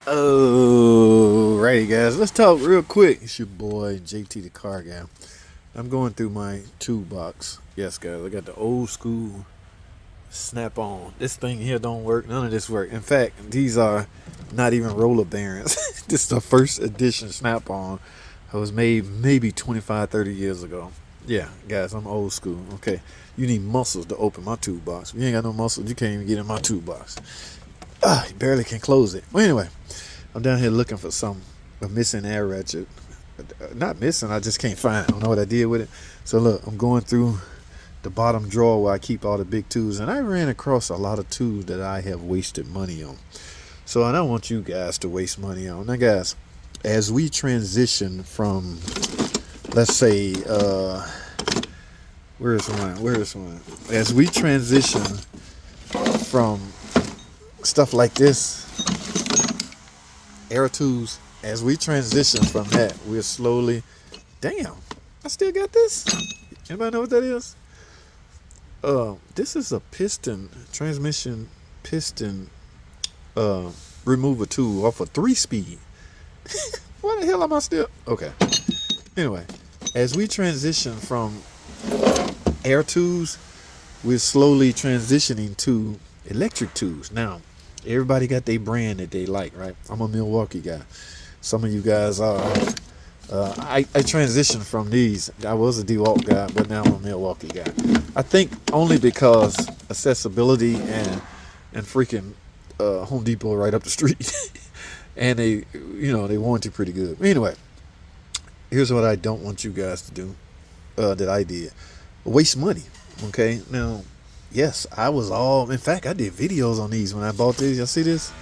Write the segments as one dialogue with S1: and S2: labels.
S1: Alrighty, guys, let's talk real quick. It's your boy JT the Car Guy. I'm going through my toolbox. Yes, guys, I got the old school Snap On. This thing here don't work. None of this work. In fact, these are not even roller bearings. This is the first edition Snap On. It was made maybe 25, 30 years ago. Yeah, guys, I'm old school. Okay, you need muscles to open my toolbox. If you ain't got no muscles, you can't even get in my toolbox. You barely can close it. Well, anyway, I'm down here looking for a missing air ratchet. Not missing, I just can't find it. I don't know what I did with it. So look, I'm going through the bottom drawer where I keep all the big tools, and I ran across a lot of tools that I have wasted money on. So I don't want you guys to waste money on. Now, guys, as we transition from, let's say, where's one? As we transition from stuff like this, air tools, as we transition from that, we're slowly, damn, I still got this. Anybody know what that is? This is a transmission piston remover tool off a 3-speed. What the hell am I still? Okay. Anyway, as we transition from air tools, we're slowly transitioning to electric tools. Now, everybody got their brand that they like, right? I'm a Milwaukee guy. Some of you guys are. I transitioned from these. I was a DeWalt guy, but now I'm a Milwaukee guy. I think only because accessibility and freaking Home Depot right up the street, and they warranty pretty good. Anyway, here's what I don't want you guys to do. That I did waste money. Okay, now. Yes, in fact, I did videos on these when I bought these. Y'all see this?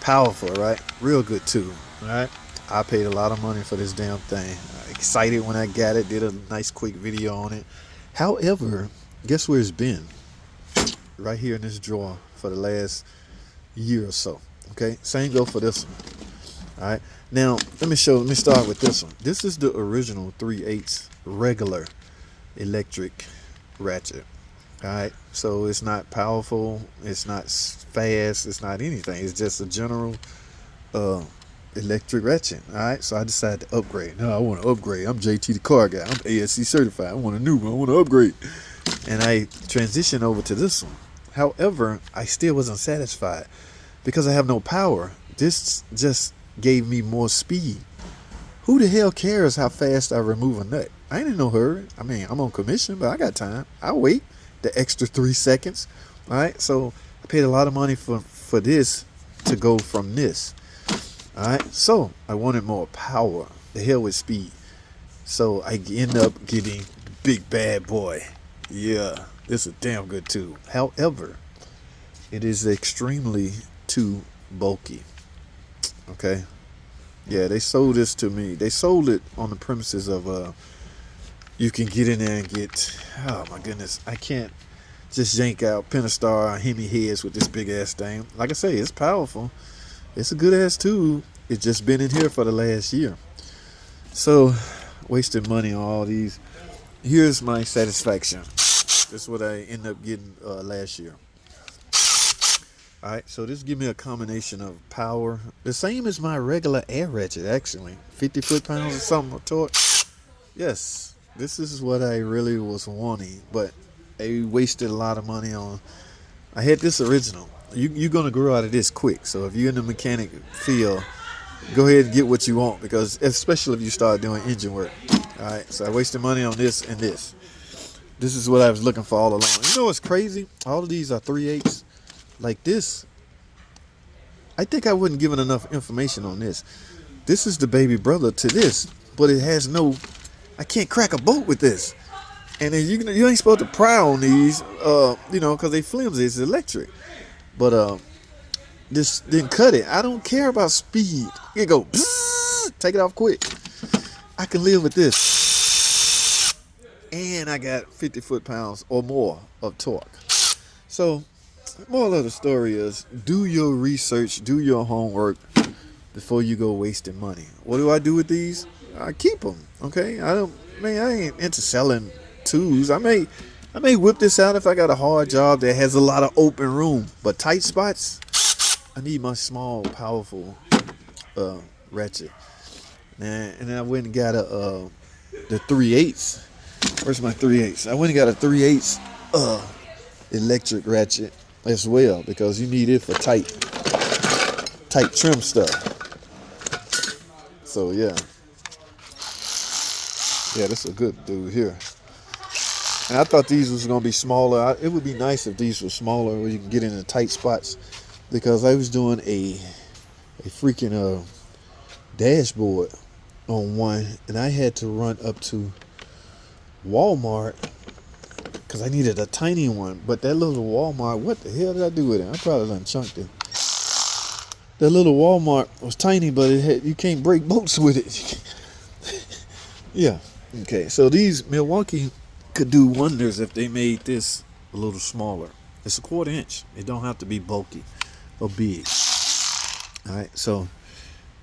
S1: Powerful, right? Real good too, right? I paid a lot of money for this damn thing. Excited when I got it, did a nice quick video on it. However, guess where it's been? Right here in this drawer for the last year or so. Okay, same go for this one. All right, now let me start with this one. This is the original 3/8 regular electric ratchet. Alright, so it's not powerful, it's not fast, it's not anything. It's just a general electric ratchet. Alright, so I decided to upgrade. No, I want to upgrade. I'm JT the Car Guy. I'm ASC certified. I want a new one. I want to upgrade. And I transitioned over to this one. However, I still wasn't satisfied because I have no power. This just gave me more speed. Who the hell cares how fast I remove a nut? I ain't in no hurry. I mean, I'm on commission, but I got time. I'll wait the extra 3 seconds. All right, so I paid a lot of money for this to go from this. All right, so I wanted more power. The hell with speed. So I end up getting the big bad boy. Yeah, this is a damn good tool. However, it is extremely too bulky. Okay, yeah, they sold this to me. They sold it on the premises of you can get in there and get, oh my goodness, I can't just yank out Pentastar Hemi heads with this big ass thing. Like I say, it's powerful. It's a good ass tool. It's just been in here for the last year. So, wasting money on all these. Here's my satisfaction. This is what I ended up getting last year. Alright, so this give me a combination of power. The same as my regular air ratchet, actually. 50 foot-pounds or something of torque. Yes. This is what I really was wanting, but I wasted a lot of money on. I had this original. You're going to grow out of this quick, so if you're in the mechanic field, go ahead and get what you want, because especially if you start doing engine work. All right, so I wasted money on this and this. This is what I was looking for all along. You know what's crazy? All of these are 3/8. Like this, I think I wasn't given enough information on this. This is the baby brother to this, but it has no... I can't crack a bolt with this. And then you ain't supposed to pry on these, because they flimsy. It's electric. But this didn't cut it. I don't care about speed. It go, bzzz, take it off quick. I can live with this. And I got 50 foot-pounds or more of torque. So, moral of the story is, do your research, do your homework before you go wasting money. What do I do with these? I keep them. Okay, I ain't into selling tools. I may whip this out if I got a hard job that has a lot of open room, but tight spots, I need my small, powerful ratchet. And then I went and got the 3/8. Where's my 3/8? I went and got a 3/8 electric ratchet as well, because you need it for tight trim stuff. So yeah, this is a good dude here. And I thought these was gonna be smaller. It would be nice if these were smaller, where you can get into tight spots, because I was doing a freaking dashboard on one, and I had to run up to Walmart because I needed a tiny one. But that little Walmart, what the hell did I do with it? I probably done chunked it. That little Walmart was tiny, but you can't break bolts with it. Yeah. Okay. So these Milwaukee could do wonders if they made this a little smaller. It's a 1/4 inch. It don't have to be bulky or big. All right. So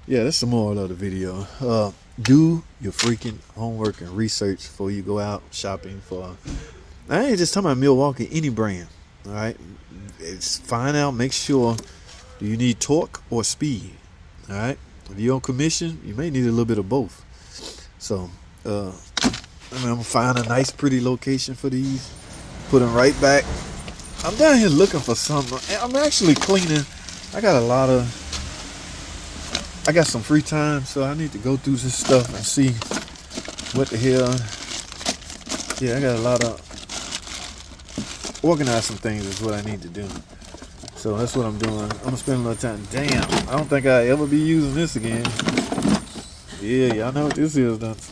S1: yeah, that's the moral of the video. Do your freaking homework and research before you go out shopping for. I ain't just talking about Milwaukee, any brand. All right. Find out. Make sure. Do you need torque or speed? All right. If you're on commission, you may need a little bit of both. So, I'm gonna find a nice, pretty location for these. Put them right back. I'm down here looking for something. I'm actually cleaning. I got some free time, so I need to go through this stuff and see what the hell. Yeah, I got a lot of organize some things is what I need to do. So that's what I'm doing. I'm gonna spend a little time. Damn, I don't think I'll ever be using this again. Yeah, y'all know what this is. This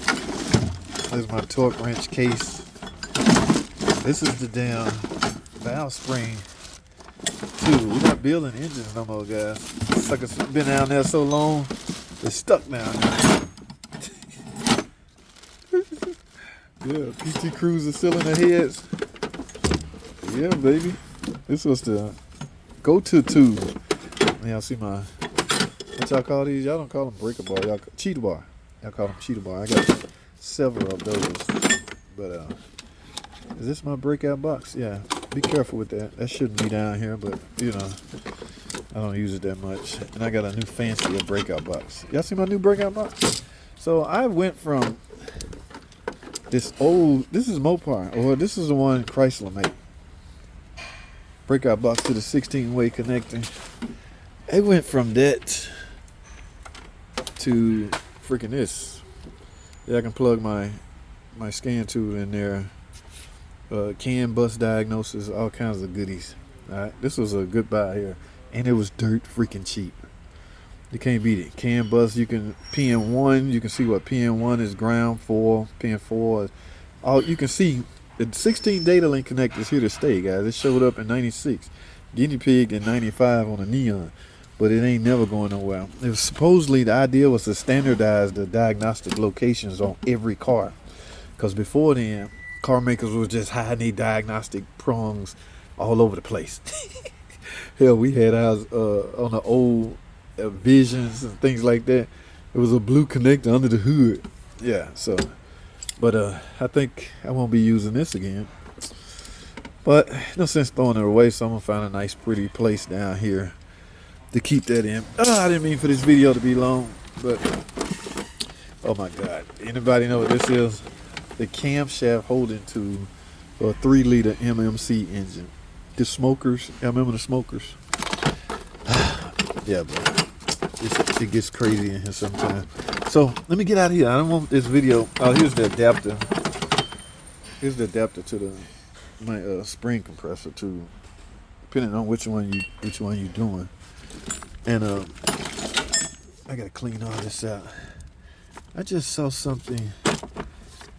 S1: is my torque wrench case. This is the damn valve spring too. We're not building engines no more, guys. Suckers been down there so long, it's stuck down there. Yeah, PT Cruiser still in the heads. Yeah, baby. This was the go-to tube. Y'all see my, what y'all call these? Y'all don't call them breaker bar. Y'all cheetah bar. Y'all call them cheetah bar. I got several of those. But is this my breakout box? Yeah. Be careful with that. That shouldn't be down here, but you know, I don't use it that much. And I got a new fancier breakout box. Y'all see my new breakout box? So I went from this is Mopar, or this is the one Chrysler made. Breakout box to the 16-way connector. It went from that to freaking this. Yeah, I can plug my scan tool in there. CAN bus diagnosis, all kinds of goodies. All right, this was a good buy here, and it was dirt freaking cheap. You can't beat it. CAN bus, you can PN1. You can see what PN1 is, ground 4, PN4. All you can see. The 16 data link connectors here to stay, guys. It showed up in '96, guinea pig in '95 on a Neon, but it ain't never going nowhere. It was supposedly the idea was to standardize the diagnostic locations on every car, because before then, car makers was just hiding their diagnostic prongs all over the place. Hell, we had ours on the old Visions and things like that. It was a blue connector under the hood. Yeah, so. But I think I won't be using this again. But no sense throwing it away, so I'm going to find a nice pretty place down here to keep that in. I didn't mean for this video to be long, but oh my God. Anybody know what this is? The camshaft holding tube for a 3-liter MMC engine. The smokers, I remember the smokers. Yeah, bro. It gets crazy in here sometimes. So let me get out of here. I don't want this video. Oh, here's the adapter. Here's the adapter to my spring compressor too. Depending on which one you doing. And I gotta clean all this out. I just saw something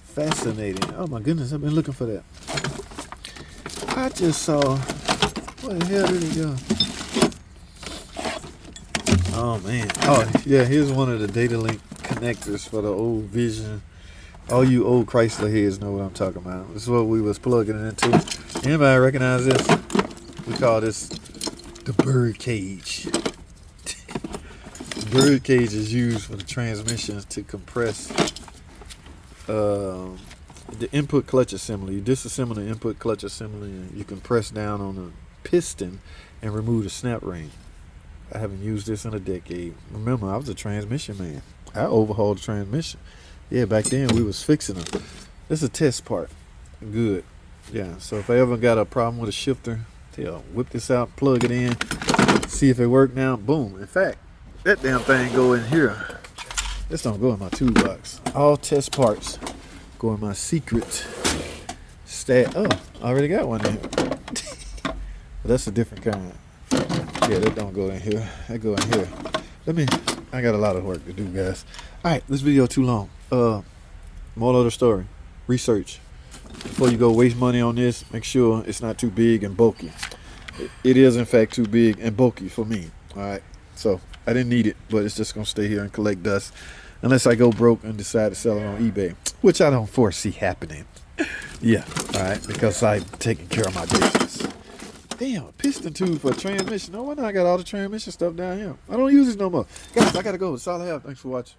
S1: fascinating. Oh my goodness, I've been looking for that. I just saw. Where the hell did it go? Oh man. Oh yeah, here's one of the data link connectors for the old Vision. All you old Chrysler heads know what I'm talking about. This is what we was plugging it into. Anybody recognize this? We call this the bird cage. The bird cage is used for the transmissions to compress the input clutch assembly. You disassemble the input clutch assembly and you can press down on the piston and remove the snap ring. I haven't used this in a decade. Remember, I was a transmission man. I overhauled the transmission. Yeah, back then we was fixing them. This is a test part. Good. Yeah, so if I ever got a problem with a shifter, whip this out, plug it in, see if it worked now. Boom. In fact, that damn thing go in here. This don't go in my toolbox. All test parts go in my secret stat. Oh, I already got one in here. But that's a different kind. Yeah, that don't go in here. That go in here. I got a lot of work to do, guys. Alright, this video too long. Moral of the story. Research. Before you go waste money on this, make sure it's not too big and bulky. It is in fact too big and bulky for me. Alright. So I didn't need it, but it's just gonna stay here and collect dust. Unless I go broke and decide to sell it on eBay. Which I don't foresee happening. Yeah, alright, because I'm taking care of my business. Damn, a piston tube for a transmission. No wonder I got all the transmission stuff down here. I don't use this no more. Guys, I gotta go. That's all I have. Thanks for watching.